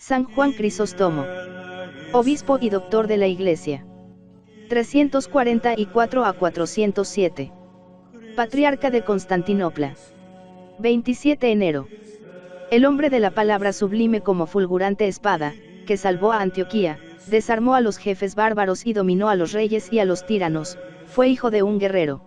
San Juan Crisóstomo, obispo y doctor de la Iglesia. 344 a 407. Patriarca de Constantinopla. 27 enero. El hombre de la palabra sublime como fulgurante espada, que salvó a Antioquía, desarmó a los jefes bárbaros y dominó a los reyes y a los tiranos, fue hijo de un guerrero.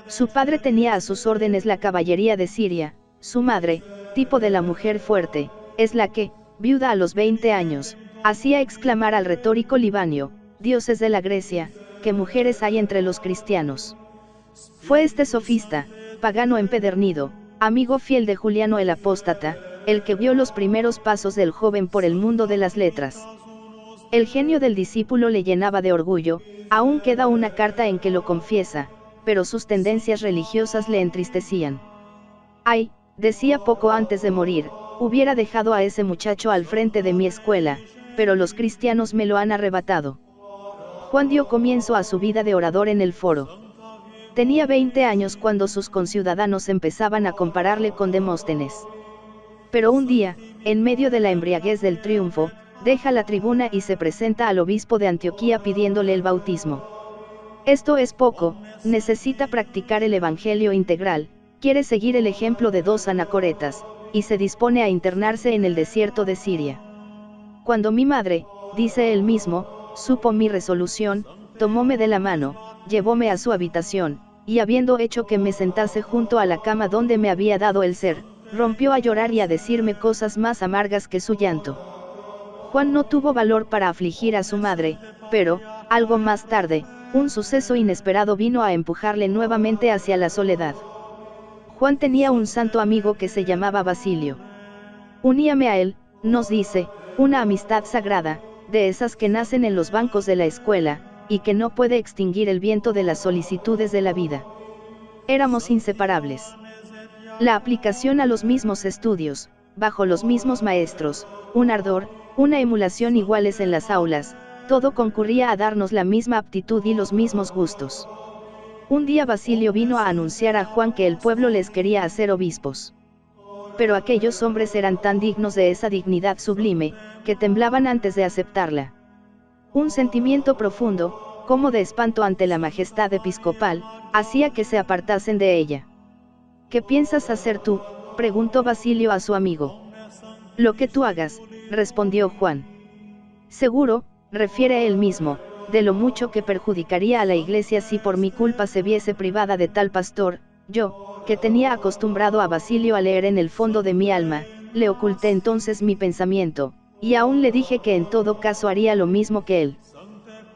Su padre tenía a sus órdenes la caballería de Siria, su madre, tipo de la mujer fuerte, es la que, viuda a los 20 años, hacía exclamar al retórico Libanio: dioses de la Grecia, ¿qué mujeres hay entre los cristianos? Fue este sofista, pagano empedernido, amigo fiel de Juliano el apóstata, el que vio los primeros pasos del joven por el mundo de las letras. El genio del discípulo le llenaba de orgullo, aún queda una carta en que lo confiesa, pero sus tendencias religiosas le entristecían. Ay, decía poco antes de morir, hubiera dejado a ese muchacho al frente de mi escuela, pero los cristianos me lo han arrebatado. Juan dio comienzo a su vida de orador en el foro. Tenía 20 años cuando sus conciudadanos empezaban a compararle con Demóstenes. Pero un día, en medio de la embriaguez del triunfo, deja la tribuna y se presenta al obispo de Antioquía pidiéndole el bautismo. Esto es poco, necesita practicar el evangelio integral, quiere seguir el ejemplo de dos anacoretas, y se dispone a internarse en el desierto de Siria. Cuando mi madre, dice él mismo, supo mi resolución, tomóme de la mano, llevóme a su habitación, y habiendo hecho que me sentase junto a la cama donde me había dado el ser, rompió a llorar y a decirme cosas más amargas que su llanto. Juan no tuvo valor para afligir a su madre, pero, algo más tarde, un suceso inesperado vino a empujarle nuevamente hacia la soledad. Juan tenía un santo amigo que se llamaba Basilio. Uníame a él, nos dice, una amistad sagrada, de esas que nacen en los bancos de la escuela, y que no puede extinguir el viento de las solicitudes de la vida. Éramos inseparables. La aplicación a los mismos estudios, bajo los mismos maestros, un ardor, una emulación iguales en las aulas, todo concurría a darnos la misma aptitud y los mismos gustos. Un día Basilio vino a anunciar a Juan que el pueblo les quería hacer obispos. Pero aquellos hombres eran tan dignos de esa dignidad sublime, que temblaban antes de aceptarla. Un sentimiento profundo, como de espanto ante la majestad episcopal, hacía que se apartasen de ella. ¿Qué piensas hacer tú?, preguntó Basilio a su amigo. Lo que tú hagas, respondió Juan. Seguro, refiere él mismo, de lo mucho que perjudicaría a la Iglesia si por mi culpa se viese privada de tal pastor. Yo, que tenía acostumbrado a Basilio a leer en el fondo de mi alma, le oculté entonces mi pensamiento, y aún le dije que en todo caso haría lo mismo que él.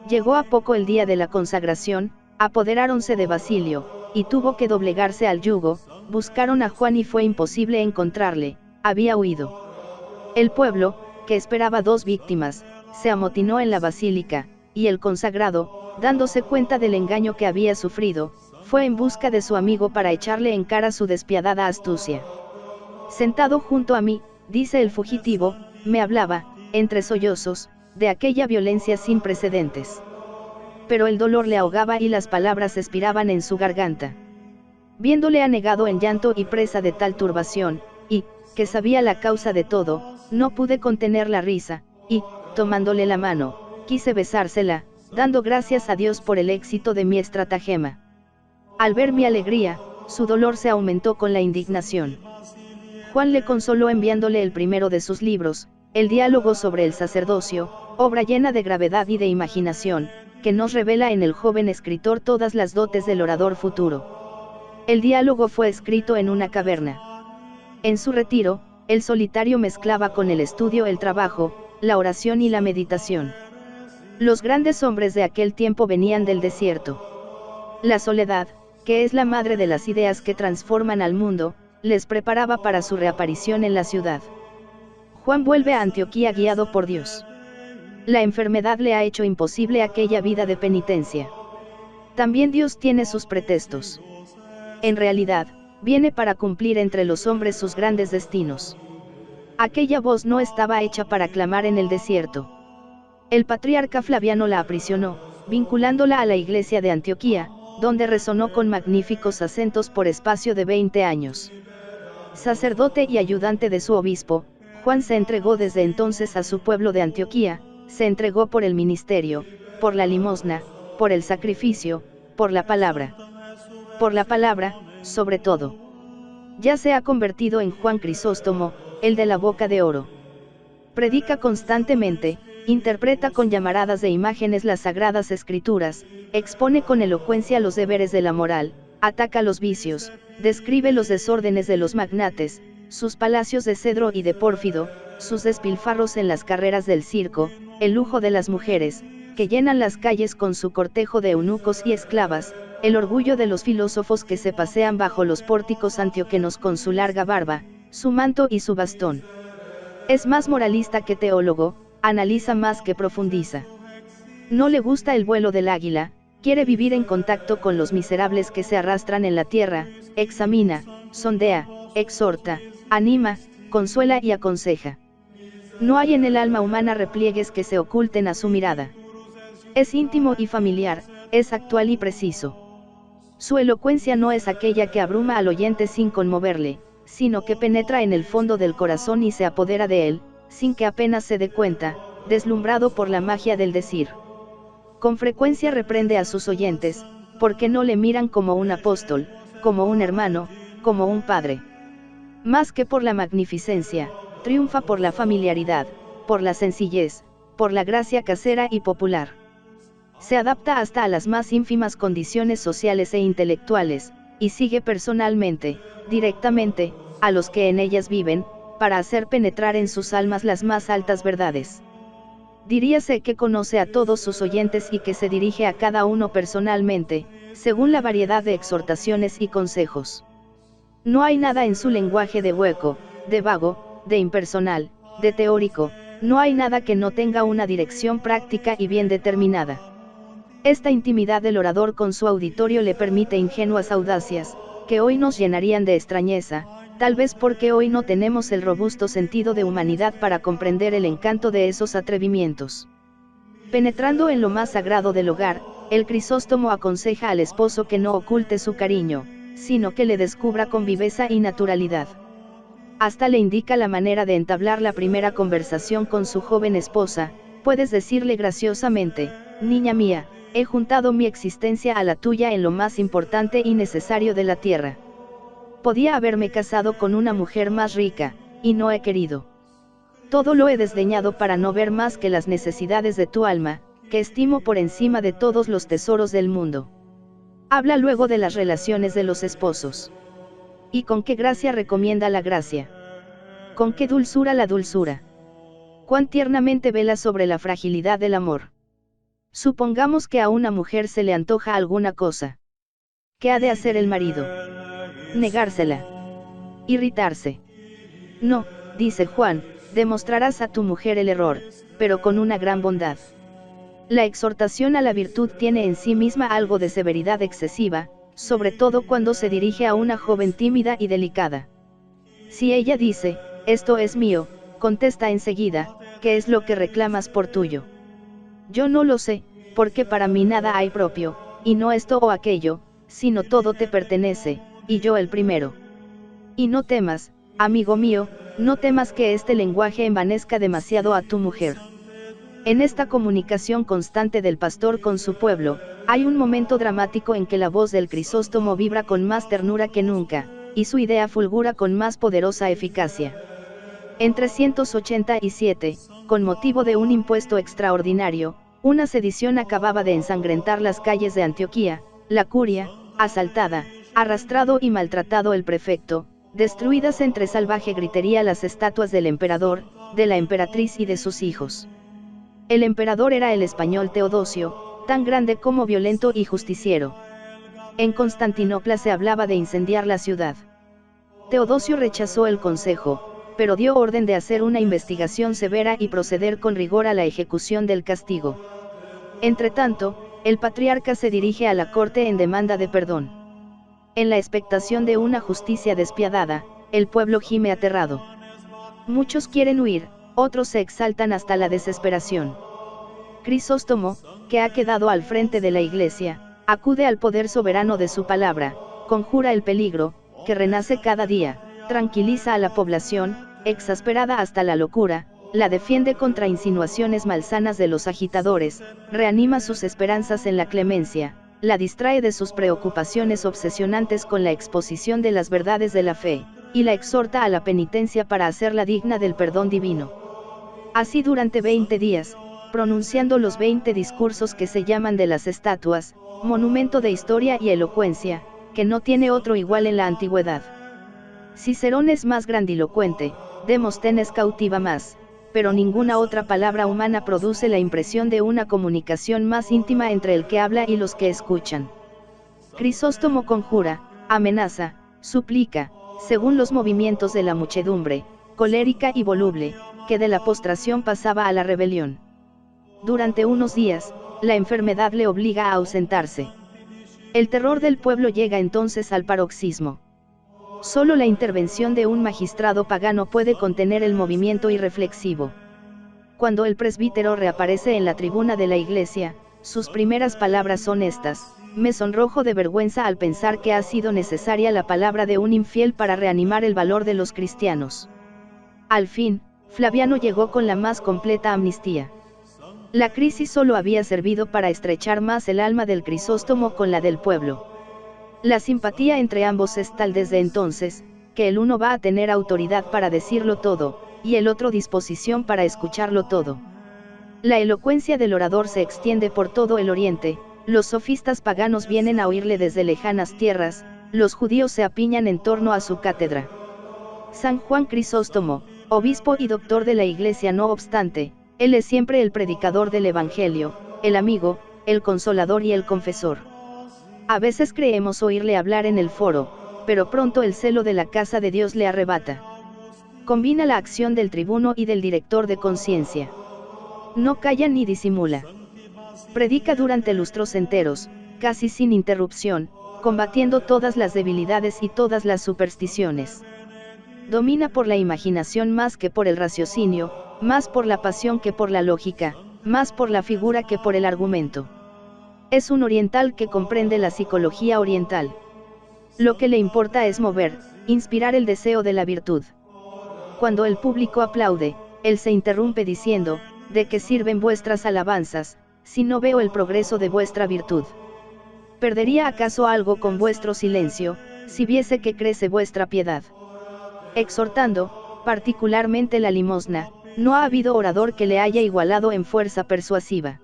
Llegó a poco el día de la consagración, apoderáronse de Basilio, y tuvo que doblegarse al yugo, buscaron a Juan y fue imposible encontrarle, había huido. El pueblo, que esperaba 2 víctimas, se amotinó en la basílica, y el consagrado, dándose cuenta del engaño que había sufrido, fue en busca de su amigo para echarle en cara su despiadada astucia. Sentado junto a mí, dice el fugitivo, me hablaba, entre sollozos, de aquella violencia sin precedentes. Pero el dolor le ahogaba y las palabras expiraban en su garganta. Viéndole anegado en llanto y presa de tal turbación, y, que sabía la causa de todo, no pude contener la risa, y, tomándole la mano, quise besársela, dando gracias a Dios por el éxito de mi estratagema. Al ver mi alegría, su dolor se aumentó con la indignación. Juan le consoló enviándole el primero de sus libros, el diálogo sobre el sacerdocio, obra llena de gravedad y de imaginación, que nos revela en el joven escritor todas las dotes del orador futuro. El diálogo fue escrito en una caverna. En su retiro, el solitario mezclaba con el estudio el trabajo, la oración y la meditación. Los grandes hombres de aquel tiempo venían del desierto. La soledad, que es la madre de las ideas que transforman al mundo, les preparaba para su reaparición en la ciudad. Juan vuelve a Antioquía guiado por Dios. La enfermedad le ha hecho imposible aquella vida de penitencia. También Dios tiene sus pretextos. En realidad, viene para cumplir entre los hombres sus grandes destinos. Aquella voz no estaba hecha para clamar en el desierto. El patriarca Flaviano la aprisionó, vinculándola a la iglesia de Antioquía, donde resonó con magníficos acentos por espacio de 20 años. Sacerdote y ayudante de su obispo, Juan se entregó desde entonces a su pueblo de Antioquía, se entregó por el ministerio, por la limosna, por el sacrificio, por la palabra. Por la palabra, sobre todo. Ya se ha convertido en Juan Crisóstomo, el de la boca de oro. Predica constantemente, interpreta con llamaradas de imágenes las sagradas escrituras, expone con elocuencia los deberes de la moral, ataca los vicios, describe los desórdenes de los magnates, sus palacios de cedro y de pórfido, sus despilfarros en las carreras del circo, el lujo de las mujeres, que llenan las calles con su cortejo de eunucos y esclavas, el orgullo de los filósofos que se pasean bajo los pórticos antioquenos con su larga barba, su manto y su bastón. Es más moralista que teólogo, analiza más que profundiza. No le gusta el vuelo del águila, quiere vivir en contacto con los miserables que se arrastran en la tierra, examina, sondea, exhorta, anima, consuela y aconseja. No hay en el alma humana repliegues que se oculten a su mirada. Es íntimo y familiar, es actual y preciso. Su elocuencia no es aquella que abruma al oyente sin conmoverle, sino que penetra en el fondo del corazón y se apodera de él, sin que apenas se dé cuenta, deslumbrado por la magia del decir. Con frecuencia reprende a sus oyentes, porque no le miran como un apóstol, como un hermano, como un padre. Más que por la magnificencia, triunfa por la familiaridad, por la sencillez, por la gracia casera y popular. Se adapta hasta a las más ínfimas condiciones sociales e intelectuales, y sigue personalmente, directamente, a los que en ellas viven, para hacer penetrar en sus almas las más altas verdades. Diríase que conoce a todos sus oyentes y que se dirige a cada uno personalmente, según la variedad de exhortaciones y consejos. No hay nada en su lenguaje de hueco, de vago, de impersonal, de teórico, no hay nada que no tenga una dirección práctica y bien determinada. Esta intimidad del orador con su auditorio le permite ingenuas audacias, que hoy nos llenarían de extrañeza, tal vez porque hoy no tenemos el robusto sentido de humanidad para comprender el encanto de esos atrevimientos. Penetrando en lo más sagrado del hogar, el Crisóstomo aconseja al esposo que no oculte su cariño, sino que le descubra con viveza y naturalidad. Hasta le indica la manera de entablar la primera conversación con su joven esposa, puedes decirle graciosamente, niña mía, he juntado mi existencia a la tuya en lo más importante y necesario de la tierra. Podía haberme casado con una mujer más rica, y no he querido. Todo lo he desdeñado para no ver más que las necesidades de tu alma, que estimo por encima de todos los tesoros del mundo. Habla luego de las relaciones de los esposos. Y con qué gracia recomienda la gracia. Con qué dulzura la dulzura. Cuán tiernamente vela sobre la fragilidad del amor. Supongamos que a una mujer se le antoja alguna cosa. ¿Qué ha de hacer el marido? Negársela. Irritarse. No, dice Juan, demostrarás a tu mujer el error, pero con una gran bondad. La exhortación a la virtud tiene en sí misma algo de severidad excesiva, sobre todo cuando se dirige a una joven tímida y delicada. Si ella dice, esto es mío, contesta enseguida, ¿qué es lo que reclamas por tuyo? Yo no lo sé, porque para mí nada hay propio, y no esto o aquello, sino todo te pertenece, y yo el primero. Y no temas, amigo mío, no temas que este lenguaje envanezca demasiado a tu mujer. En esta comunicación constante del pastor con su pueblo, hay un momento dramático en que la voz del Crisóstomo vibra con más ternura que nunca, y su idea fulgura con más poderosa eficacia. En 387, con motivo de un impuesto extraordinario, una sedición acababa de ensangrentar las calles de Antioquía, la curia, asaltada, arrastrado y maltratado el prefecto, destruidas entre salvaje gritería las estatuas del emperador, de la emperatriz y de sus hijos. El emperador era el español Teodosio, tan grande como violento y justiciero. En Constantinopla se hablaba de incendiar la ciudad. Teodosio rechazó el consejo, pero dio orden de hacer una investigación severa y proceder con rigor a la ejecución del castigo. Entretanto, el patriarca se dirige a la corte en demanda de perdón. En la expectación de una justicia despiadada, el pueblo gime aterrado. Muchos quieren huir, otros se exaltan hasta la desesperación. Crisóstomo, que ha quedado al frente de la Iglesia, acude al poder soberano de su palabra, conjura el peligro, que renace cada día, tranquiliza a la población, exasperada hasta la locura, la defiende contra insinuaciones malsanas de los agitadores, reanima sus esperanzas en la clemencia, la distrae de sus preocupaciones obsesionantes con la exposición de las verdades de la fe, y la exhorta a la penitencia para hacerla digna del perdón divino. Así durante 20 días, pronunciando los 20 discursos que se llaman de las estatuas, monumento de historia y elocuencia, que no tiene otro igual en la antigüedad. Cicerón es más grandilocuente, Demóstenes cautiva más, pero ninguna otra palabra humana produce la impresión de una comunicación más íntima entre el que habla y los que escuchan. Crisóstomo conjura, amenaza, suplica, según los movimientos de la muchedumbre, colérica y voluble, que de la postración pasaba a la rebelión. Durante unos días, la enfermedad le obliga a ausentarse. El terror del pueblo llega entonces al paroxismo. Solo la intervención de un magistrado pagano puede contener el movimiento irreflexivo. Cuando el presbítero reaparece en la tribuna de la iglesia, sus primeras palabras son estas: me sonrojo de vergüenza al pensar que ha sido necesaria la palabra de un infiel para reanimar el valor de los cristianos. Al fin, Flaviano llegó con la más completa amnistía. La crisis solo había servido para estrechar más el alma del Crisóstomo con la del pueblo. La simpatía entre ambos es tal desde entonces, que el uno va a tener autoridad para decirlo todo, y el otro disposición para escucharlo todo. La elocuencia del orador se extiende por todo el oriente, los sofistas paganos vienen a oírle desde lejanas tierras, los judíos se apiñan en torno a su cátedra. San Juan Crisóstomo, obispo y doctor de la Iglesia, no obstante, él es siempre el predicador del Evangelio, el amigo, el consolador y el confesor. A veces creemos oírle hablar en el foro, pero pronto el celo de la casa de Dios le arrebata. Combina la acción del tribuno y del director de conciencia. No calla ni disimula. Predica durante lustros enteros, casi sin interrupción, combatiendo todas las debilidades y todas las supersticiones. Domina por la imaginación más que por el raciocinio, más por la pasión que por la lógica, más por la figura que por el argumento. Es un oriental que comprende la psicología oriental. Lo que le importa es mover, inspirar el deseo de la virtud. Cuando el público aplaude, él se interrumpe diciendo: ¿de qué sirven vuestras alabanzas, si no veo el progreso de vuestra virtud? ¿Perdería acaso algo con vuestro silencio, si viese que crece vuestra piedad? Exhortando, particularmente la limosna, no ha habido orador que le haya igualado en fuerza persuasiva.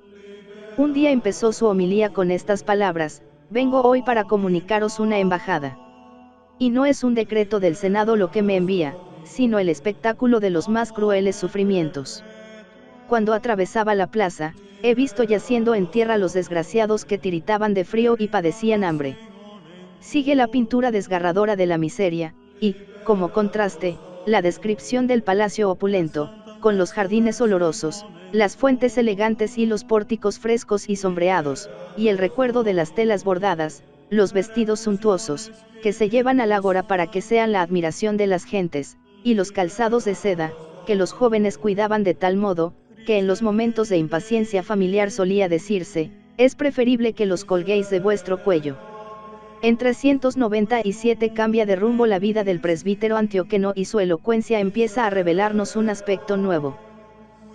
Un día empezó su homilía con estas palabras: vengo hoy para comunicaros una embajada. Y no es un decreto del Senado lo que me envía, sino el espectáculo de los más crueles sufrimientos. Cuando atravesaba la plaza, he visto yaciendo en tierra los desgraciados que tiritaban de frío y padecían hambre. Sigue la pintura desgarradora de la miseria, y, como contraste, la descripción del palacio opulento, con los jardines olorosos, las fuentes elegantes y los pórticos frescos y sombreados, y el recuerdo de las telas bordadas, los vestidos suntuosos, que se llevan al ágora para que sean la admiración de las gentes, y los calzados de seda, que los jóvenes cuidaban de tal modo, que en los momentos de impaciencia familiar solía decirse: es preferible que los colguéis de vuestro cuello. En 397 cambia de rumbo la vida del presbítero antioqueno y su elocuencia empieza a revelarnos un aspecto nuevo.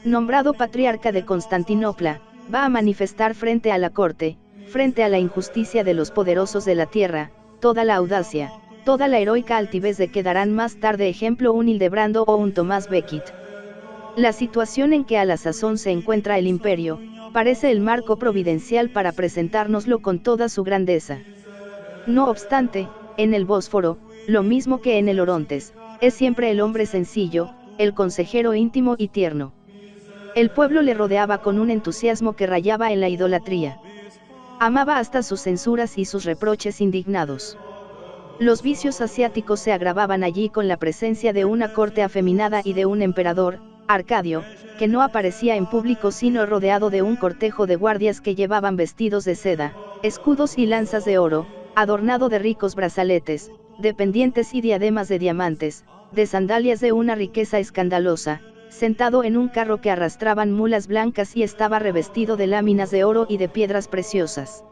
Nombrado patriarca de Constantinopla, va a manifestar frente a la corte, frente a la injusticia de los poderosos de la tierra, toda la audacia, toda la heroica altivez de que darán más tarde ejemplo un Hildebrando o un Tomás Becket. La situación en que a la sazón se encuentra el imperio, parece el marco providencial para presentárnoslo con toda su grandeza. No obstante, en el Bósforo, lo mismo que en el Orontes, es siempre el hombre sencillo, el consejero íntimo y tierno. El pueblo le rodeaba con un entusiasmo que rayaba en la idolatría. Amaba hasta sus censuras y sus reproches indignados. Los vicios asiáticos se agravaban allí con la presencia de una corte afeminada y de un emperador, Arcadio, que no aparecía en público sino rodeado de un cortejo de guardias que llevaban vestidos de seda, escudos y lanzas de oro, adornado de ricos brazaletes, de pendientes y diademas de diamantes, de sandalias de una riqueza escandalosa, sentado en un carro que arrastraban mulas blancas y estaba revestido de láminas de oro y de piedras preciosas.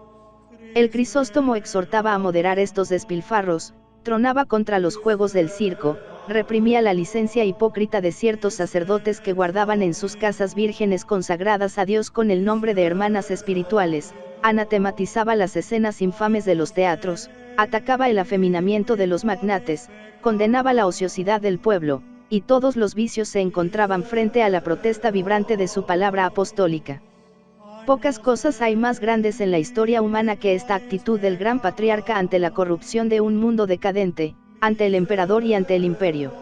El Crisóstomo exhortaba a moderar estos despilfarros, tronaba contra los juegos del circo, reprimía la licencia hipócrita de ciertos sacerdotes que guardaban en sus casas vírgenes consagradas a Dios con el nombre de hermanas espirituales, anatematizaba las escenas infames de los teatros, atacaba el afeminamiento de los magnates, condenaba la ociosidad del pueblo, y todos los vicios se encontraban frente a la protesta vibrante de su palabra apostólica. Pocas cosas hay más grandes en la historia humana que esta actitud del gran patriarca ante la corrupción de un mundo decadente, ante el emperador y ante el imperio.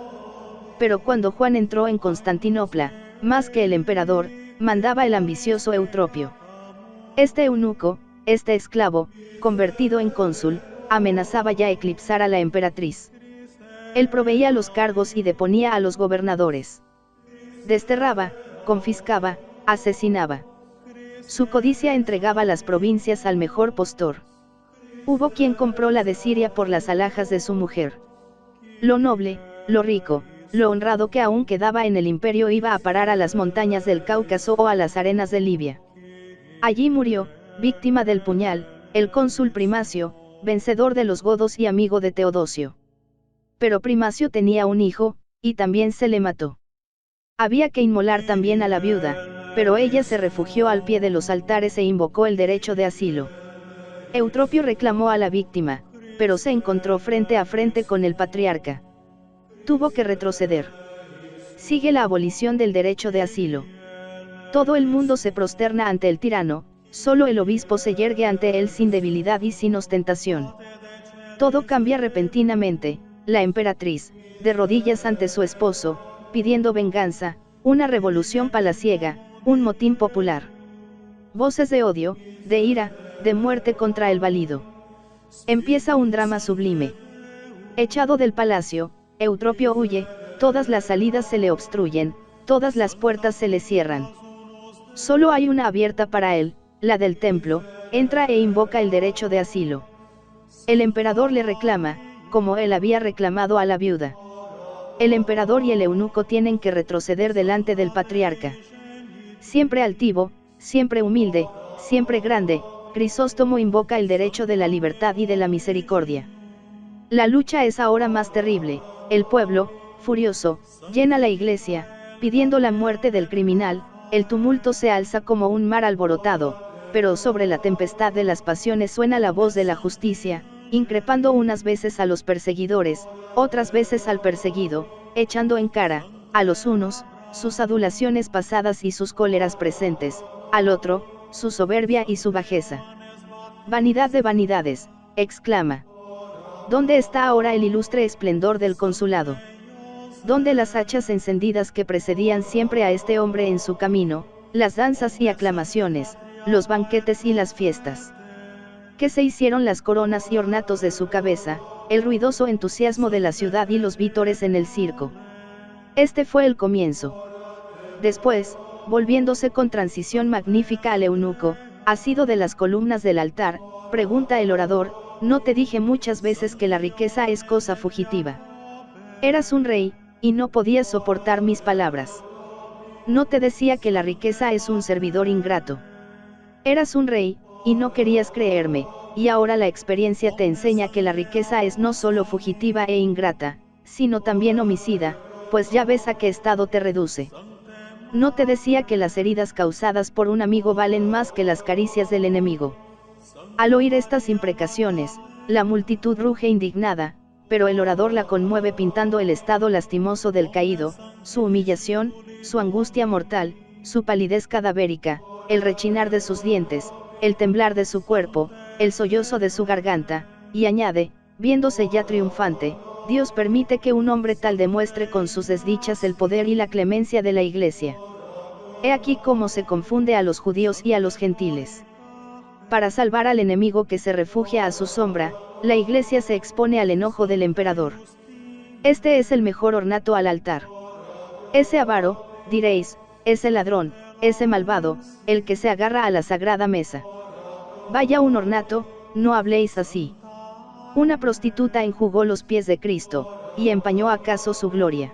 Pero cuando Juan entró en Constantinopla, más que el emperador, mandaba el ambicioso Eutropio. Este eunuco, este esclavo, convertido en cónsul, amenazaba ya eclipsar a la emperatriz. Él proveía los cargos y deponía a los gobernadores. Desterraba, confiscaba, asesinaba. Su codicia entregaba las provincias al mejor postor. Hubo quien compró la de Siria por las alhajas de su mujer. Lo noble, lo rico, lo honrado que aún quedaba en el imperio iba a parar a las montañas del Cáucaso o a las arenas de Libia. Allí murió, víctima del puñal, el cónsul Primacio, vencedor de los godos y amigo de Teodosio. Pero Primacio tenía un hijo, y también se le mató. Había que inmolar también a la viuda, pero ella se refugió al pie de los altares e invocó el derecho de asilo. Eutropio reclamó a la víctima, pero se encontró frente a frente con el patriarca. Tuvo que retroceder. Sigue la abolición del derecho de asilo. Todo el mundo se prosterna ante el tirano, solo el obispo se yergue ante él sin debilidad y sin ostentación. Todo cambia repentinamente, la emperatriz, de rodillas ante su esposo, pidiendo venganza, una revolución palaciega, un motín popular. Voces de odio, de ira, de muerte contra el valido. Empieza un drama sublime. Echado del palacio, Eutropio huye, todas las salidas se le obstruyen, todas las puertas se le cierran. Solo hay una abierta para él, la del templo, entra e invoca el derecho de asilo. El emperador le reclama, como él había reclamado a la viuda. El emperador y el eunuco tienen que retroceder delante del patriarca. Siempre altivo, siempre humilde, siempre grande, Crisóstomo invoca el derecho de la libertad y de la misericordia. La lucha es ahora más terrible, el pueblo, furioso, llena la iglesia, pidiendo la muerte del criminal, el tumulto se alza como un mar alborotado, pero sobre la tempestad de las pasiones suena la voz de la justicia, increpando unas veces a los perseguidores, otras veces al perseguido, echando en cara, a los unos, sus adulaciones pasadas y sus cóleras presentes, al otro, su soberbia y su bajeza. Vanidad de vanidades, exclama. ¿Dónde está ahora el ilustre esplendor del consulado? ¿Dónde las hachas encendidas que precedían siempre a este hombre en su camino, las danzas y aclamaciones, los banquetes y las fiestas? ¿Qué se hicieron las coronas y ornatos de su cabeza, el ruidoso entusiasmo de la ciudad y los vítores en el circo? Este fue el comienzo. Después, volviéndose con transición magnífica al eunuco, asido de las columnas del altar, pregunta el orador, ¿no te dije muchas veces que la riqueza es cosa fugitiva? Eras un rey, y no podías soportar mis palabras. No te decía que la riqueza es un servidor ingrato. Eras un rey, y no querías creerme, y ahora la experiencia te enseña que la riqueza es no solo fugitiva e ingrata, sino también homicida, pues ya ves a qué estado te reduce. No te decía que las heridas causadas por un amigo valen más que las caricias del enemigo. Al oír estas imprecaciones, la multitud ruge indignada, pero el orador la conmueve pintando el estado lastimoso del caído, su humillación, su angustia mortal, su palidez cadavérica, el rechinar de sus dientes, el temblar de su cuerpo, el sollozo de su garganta, y añade, viéndose ya triunfante, Dios permite que un hombre tal demuestre con sus desdichas el poder y la clemencia de la Iglesia. He aquí cómo se confunde a los judíos y a los gentiles. Para salvar al enemigo que se refugia a su sombra, la Iglesia se expone al enojo del emperador. Este es el mejor ornato al altar. Ese avaro, diréis, ese ladrón, ese malvado, el que se agarra a la sagrada mesa. Vaya un ornato, no habléis así. Una prostituta enjugó los pies de Cristo, y empañó acaso su gloria.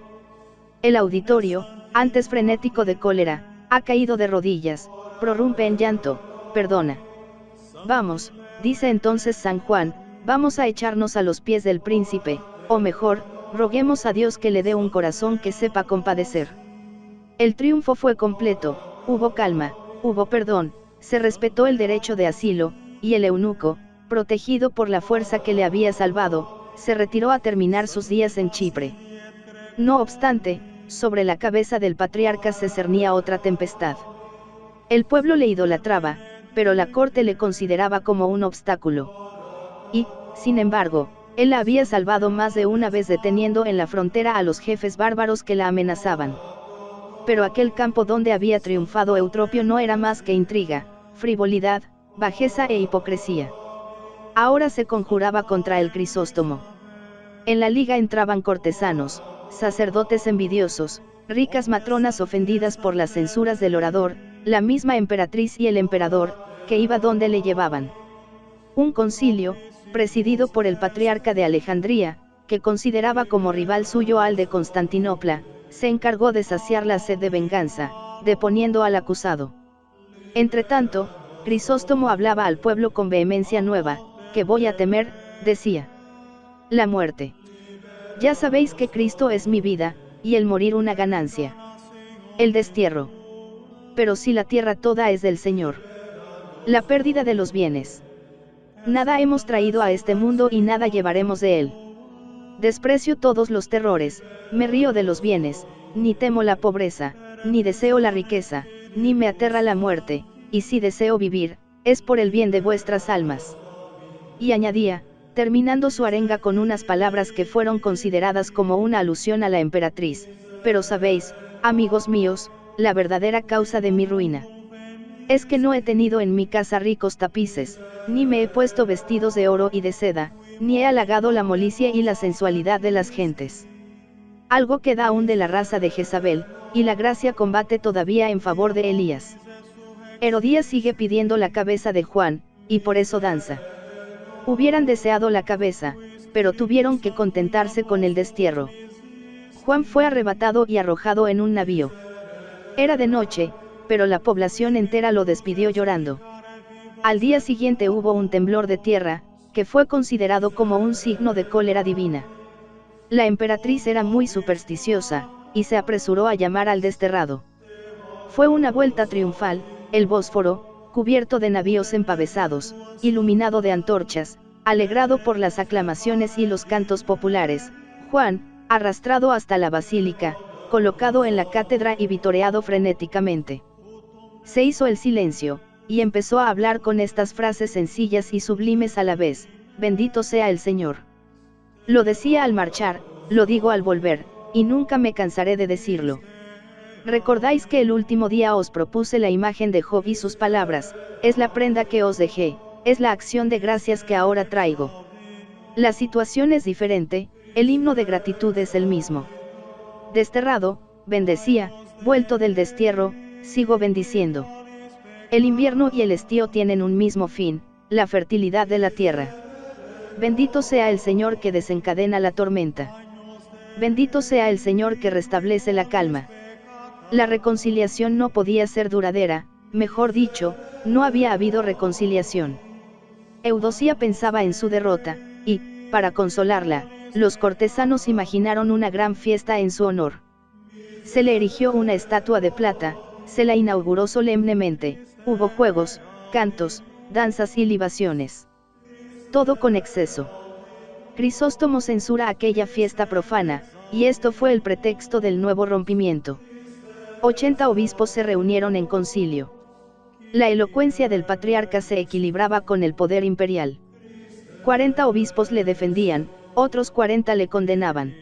El auditorio, antes frenético de cólera, ha caído de rodillas, prorrumpe en llanto, perdona. Vamos, dice entonces San Juan, vamos a echarnos a los pies del príncipe, o mejor, roguemos a Dios que le dé un corazón que sepa compadecer. El triunfo fue completo, hubo calma, hubo perdón, se respetó el derecho de asilo, y el eunuco, protegido por la fuerza que le había salvado, se retiró a terminar sus días en Chipre. No obstante, sobre la cabeza del patriarca se cernía otra tempestad. El pueblo le idolatraba, pero la corte le consideraba como un obstáculo. Y, sin embargo, él la había salvado más de una vez deteniendo en la frontera a los jefes bárbaros que la amenazaban. Pero aquel campo donde había triunfado Eutropio no era más que intriga, frivolidad, bajeza e hipocresía. Ahora se conjuraba contra el Crisóstomo. En la liga entraban cortesanos, sacerdotes envidiosos, ricas matronas ofendidas por las censuras del orador, la misma emperatriz y el emperador, que iba donde le llevaban. Un concilio, presidido por el patriarca de Alejandría, que consideraba como rival suyo al de Constantinopla, se encargó de saciar la sed de venganza, deponiendo al acusado. Entretanto, Crisóstomo hablaba al pueblo con vehemencia nueva: ¿qué voy a temer?, decía. La muerte. Ya sabéis que Cristo es mi vida, y el morir una ganancia. El destierro. Pero si la tierra toda es del Señor. La pérdida de los bienes. Nada hemos traído a este mundo y nada llevaremos de él. Desprecio todos los terrores, me río de los bienes, ni temo la pobreza, ni deseo la riqueza, ni me aterra la muerte, y si deseo vivir, es por el bien de vuestras almas. Y añadía, terminando su arenga con unas palabras que fueron consideradas como una alusión a la emperatriz: pero sabéis, amigos míos, la verdadera causa de mi ruina. Es que no he tenido en mi casa ricos tapices, ni me he puesto vestidos de oro y de seda, ni he halagado la molicie y la sensualidad de las gentes. Algo queda aún de la raza de Jezabel, y la gracia combate todavía en favor de Elías. Herodías sigue pidiendo la cabeza de Juan, y por eso danza. Hubieran deseado la cabeza, pero tuvieron que contentarse con el destierro. Juan fue arrebatado y arrojado en un navío. Era de noche, pero la población entera lo despidió llorando. Al día siguiente hubo un temblor de tierra, que fue considerado como un signo de cólera divina. La emperatriz era muy supersticiosa, y se apresuró a llamar al desterrado. Fue una vuelta triunfal, el Bósforo, cubierto de navíos empavesados, iluminado de antorchas, alegrado por las aclamaciones y los cantos populares, Juan, arrastrado hasta la basílica, colocado en la cátedra y vitoreado frenéticamente. Se hizo el silencio, y empezó a hablar con estas frases sencillas y sublimes a la vez: bendito sea el Señor. Lo decía al marchar, lo digo al volver, y nunca me cansaré de decirlo. Recordáis que el último día os propuse la imagen de Job y sus palabras: es la prenda que os dejé, es la acción de gracias que ahora traigo. La situación es diferente, el himno de gratitud es el mismo. Desterrado, bendecía; vuelto del destierro, sigo bendiciendo. El invierno y el estío tienen un mismo fin: la fertilidad de la tierra. Bendito sea el Señor que desencadena la tormenta. Bendito sea el Señor que restablece la calma. La reconciliación no podía ser duradera, mejor dicho, no había habido reconciliación. Eudosía pensaba en su derrota, y, para consolarla, los cortesanos imaginaron una gran fiesta en su honor. Se le erigió una estatua de plata, se la inauguró solemnemente, hubo juegos, cantos, danzas y libaciones. Todo con exceso. Crisóstomo censura aquella fiesta profana, y esto fue el pretexto del nuevo rompimiento. 80 obispos se reunieron en concilio. La elocuencia del patriarca se equilibraba con el poder imperial. 40 obispos le defendían, otros 40 le condenaban.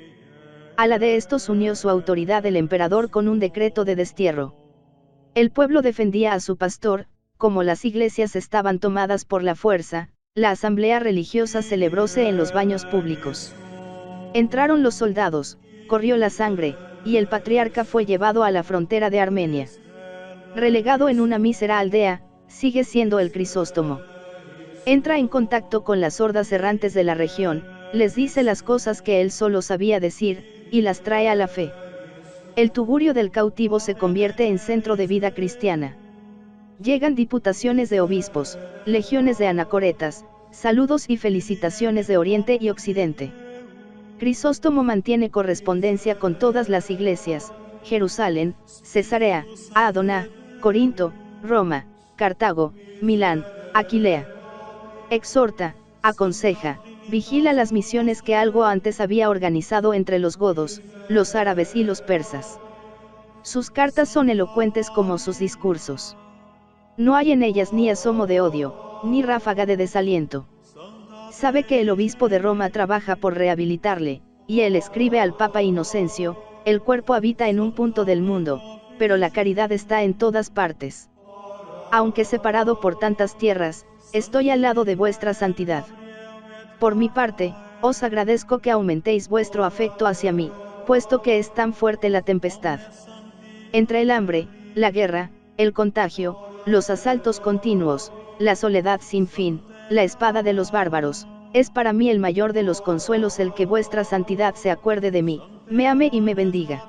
A la de estos unió su autoridad el emperador con un decreto de destierro. El pueblo defendía a su pastor; como las iglesias estaban tomadas por la fuerza, la asamblea religiosa celebróse en los baños públicos. Entraron los soldados, corrió la sangre, y el patriarca fue llevado a la frontera de Armenia. Relegado en una mísera aldea, sigue siendo el Crisóstomo. Entra en contacto con las hordas errantes de la región, les dice las cosas que él solo sabía decir, y las trae a la fe. El tugurio del cautivo se convierte en centro de vida cristiana. Llegan diputaciones de obispos, legiones de anacoretas, saludos y felicitaciones de Oriente y Occidente. Crisóstomo mantiene correspondencia con todas las iglesias: Jerusalén, Cesarea, Adona, Corinto, Roma, Cartago, Milán, Aquilea. Exhorta, aconseja, vigila las misiones que algo antes había organizado entre los godos, los árabes y los persas. Sus cartas son elocuentes como sus discursos. No hay en ellas ni asomo de odio, ni ráfaga de desaliento. Sabe que el obispo de Roma trabaja por rehabilitarle, y él escribe al Papa Inocencio: el cuerpo habita en un punto del mundo, pero la caridad está en todas partes. Aunque separado por tantas tierras, estoy al lado de vuestra santidad. Por mi parte, os agradezco que aumentéis vuestro afecto hacia mí, puesto que es tan fuerte la tempestad. Entre el hambre, la guerra, el contagio, los asaltos continuos, la soledad sin fin, la espada de los bárbaros, es para mí el mayor de los consuelos el que vuestra santidad se acuerde de mí, me ame y me bendiga.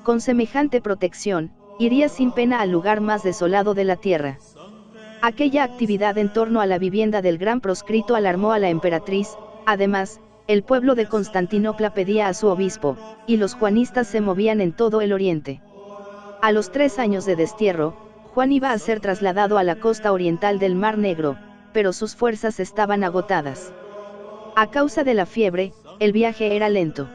Con semejante protección, iría sin pena al lugar más desolado de la tierra. Aquella actividad en torno a la vivienda del gran proscrito alarmó a la emperatriz. Además, el pueblo de Constantinopla pedía a su obispo, y los juanistas se movían en todo el oriente. A los 3 años de destierro, Juan iba a ser trasladado a la costa oriental del Mar Negro, pero sus fuerzas estaban agotadas. A causa de la fiebre, el viaje era lento.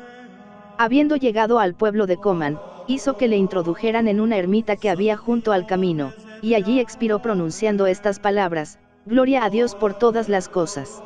Habiendo llegado al pueblo de Coman, hizo que le introdujeran en una ermita que había junto al camino, y allí expiró pronunciando estas palabras: Gloria a Dios por todas las cosas.